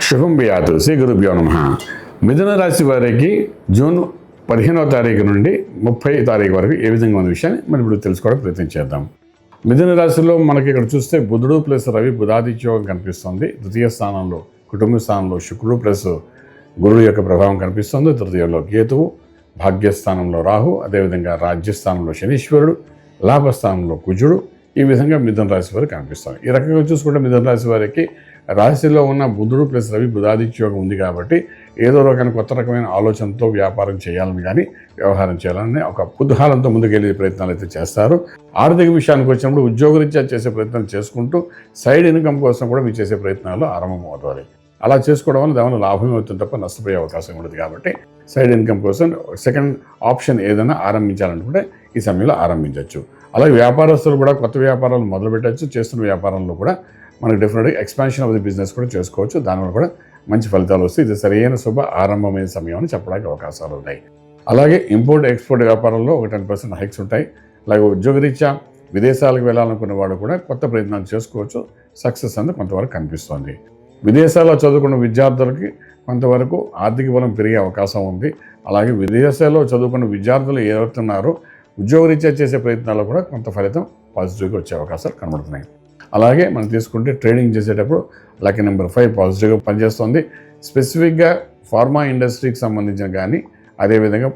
శుభం బియాదు శ్రీ గురుభ్యో నమః. మిథున రాశి వారికి జూన్ 15వ తారీఖు నుండి 30వ తారీఖు వరకు ఏ విధంగా ఉన్న విషయాన్ని మనం ఇప్పుడు తెలుసుకోవడానికి ప్రయత్నం చేద్దాం. మిథున రాశిలో మనకి ఇక్కడ చూస్తే బుధుడు ప్లస్ రవి బుధాదిత్యోగం కనిపిస్తుంది. ద్వితీయ స్థానంలో కుటుంబ స్థానంలో శుక్రుడు ప్లస్ గురుడు యొక్క ప్రభావం కనిపిస్తుంది. తృతీయంలో కేతువు, భాగ్యస్థానంలో రాహు, అదేవిధంగా రాజ్యస్థానంలో శనీశ్వరుడు, లాభస్థానంలో కుజుడు, ఈ విధంగా మిథున రాశి వారికి కనిపిస్తుంది. ఈ రకంగా చూసుకుంటే మిథున రాశి వారికి రాశిలో ఉన్న బుధుడు ప్లస్ రవి బుధాదిత్యోగం ఉంది కాబట్టి ఏదో రకమైన కొత్త రకమైన ఆలోచనతో వ్యాపారం చేయాలని కానీ వ్యవహారం చేయాలని ఒక కుతూహలంతో ముందుకెళ్ళే ప్రయత్నాలు అయితే చేస్తారు. ఆర్థిక విషయానికి వచ్చినప్పుడు ఉద్యోగరీత్యా చేసే ప్రయత్నాలు చేసుకుంటూ సైడ్ ఇన్కమ్ కోసం కూడా మీరు చేసే ప్రయత్నాలు ఆరంభమవుతాయి. అలా చేసుకోవడం వల్ల దానివల్ల లాభం అవుతుంది తప్ప నష్టపోయే అవకాశం ఉండదు. కాబట్టి సైడ్ ఇన్కమ్ కోసం సెకండ్ ఆప్షన్ ఏదైనా ఆరంభించాలనుకుంటే ఈ సమయంలో ఆరంభించవచ్చు. అలాగే వ్యాపారస్తులు కూడా కొత్త వ్యాపారాలు మొదలు పెట్టచ్చు. చేస్తున్న వ్యాపారంలో కూడా మనకు డెఫినెట్గా ఎక్స్పాన్షన్ ఆఫ్ ది బిజినెస్ కూడా చేసుకోవచ్చు. దానివల్ల కూడా మంచి ఫలితాలు వస్తాయి. ఇది సరైన శుభ ఆరంభమైన సమయం అని చెప్పడానికి అవకాశాలు ఉన్నాయి. అలాగే ఇంపోర్ట్ ఎక్స్పోర్ట్ వ్యాపారంలో ఒక 10% హైక్స్ ఉంటాయి. అలాగే ఉద్యోగరీత్యా విదేశాలకు వెళ్ళాలనుకున్న వాళ్ళు కూడా కొత్త ప్రయత్నాలు చేసుకోవచ్చు. సక్సెస్ అనేది కొంతవరకు కనిపిస్తుంది. విదేశాల్లో చదువుకున్న విద్యార్థులకి కొంతవరకు ఆర్థిక బలం పెరిగే అవకాశం ఉంది. అలాగే విదేశాల్లో చదువుకున్న విద్యార్థులు ఏవవుతున్నారో ఉద్యోగరీత్యా చేసే ప్రయత్నాల్లో కూడా కొంత ఫలితం పాజిటివ్గా వచ్చే అవకాశాలు కనబడుతున్నాయి. అలాగే మనం తీసుకుంటే ట్రేడింగ్ చేసేటప్పుడు లక్కీ నెంబర్ 5 పాజిటివ్గా పనిచేస్తుంది. స్పెసిఫిక్గా ఫార్మా ఇండస్ట్రీకి సంబంధించిన కానీ అదేవిధంగా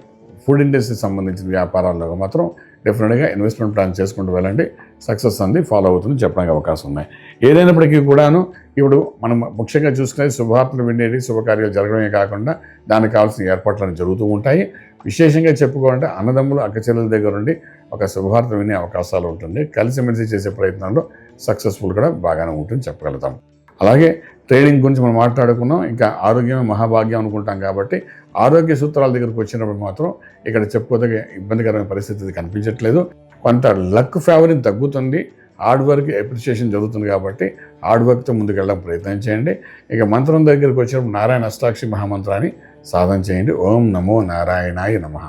ఫుడ్ ఇండస్ట్రీకి సంబంధించిన వ్యాపారాల్లో మాత్రం డెఫినెట్గా ఇన్వెస్ట్మెంట్ ప్లాన్ చేసుకుంటూ వెళ్ళండి. సక్సెస్ అనేది ఫాలో అవుతుంది చెప్పడానికి అవకాశం ఉన్నాయి. ఏదైనప్పటికీ కూడాను ఇప్పుడు మనం ముఖ్యంగా చూసుకునేది శుభవార్తలు వినేది శుభకార్యాలు జరగడమే కాకుండా దానికి కావాల్సిన ఏర్పాట్లను జరుగుతూ ఉంటాయి. విశేషంగా చెప్పుకోవాలంటే అన్నదమ్ములు అక్కచెల్లెల దగ్గర నుండి ఒక శుభవార్త వినే అవకాశాలు ఉంటుంది. కలిసిమెలిసి చేసే ప్రయత్నంలో సక్సెస్ఫుల్ కూడా బాగానే ఉంటుంది చెప్పగలుగుతాం. అలాగే ట్రేడింగ్ గురించి మనం మాట్లాడుకున్నాం. ఇంకా ఆరోగ్యమే మహాభాగ్యం అనుకుంటాం కాబట్టి ఆరోగ్య సూత్రాల దగ్గరకు వచ్చినప్పుడు మాత్రం ఇక్కడ చెప్పుకోదగ్గ ఇబ్బందికరమైన పరిస్థితి కనిపించట్లేదు. కొంత లక్ ఫేవరింగ్ తగ్గుతుంది. హార్డ్ వర్క్ అప్రిషియేషన్ జరుగుతుంది కాబట్టి హార్డ్ వర్క్తో ముందుకు వెళ్ళడం ప్రయత్నం చేయండి. ఇక మంత్రం దగ్గరికి వచ్చినప్పుడు నారాయణ అష్టాక్షి మహామంత్రాన్ని సాధన చేయండి. ఓం నమో నారాయణాయ నమః.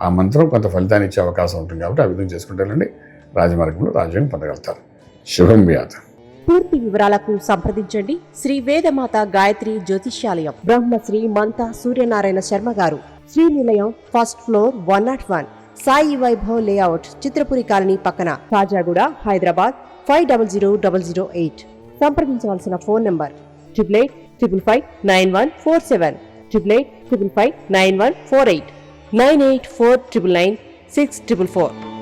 ఆ మంత్రం కొంత ఫలితాన్ని ఇచ్చే అవకాశం ఉంటుంది కాబట్టి ఆ విధంగా చేసుకుంటే వెళ్ళండి. రాజమార్గంలో రాజ్యం పొందగలుగుతారు. శుభం వ్యాధ. పూర్తి వివరాలకు సంప్రదించండి శ్రీ వేదమాత గాయత్రి జ్యోతిష్యాలయం, Brahmasri మంతా Suryanarayana Sharma garu, Srinilayam, first floor, 101, Sai Vaibhav layout, Chitrapuri colony పక్కన, కాజాగూడ, హైదరాబాద్ 500008. సంప్రదించవలసిన ఫోన్ నంబర్ 8855559147, 8855559148, 9849996644.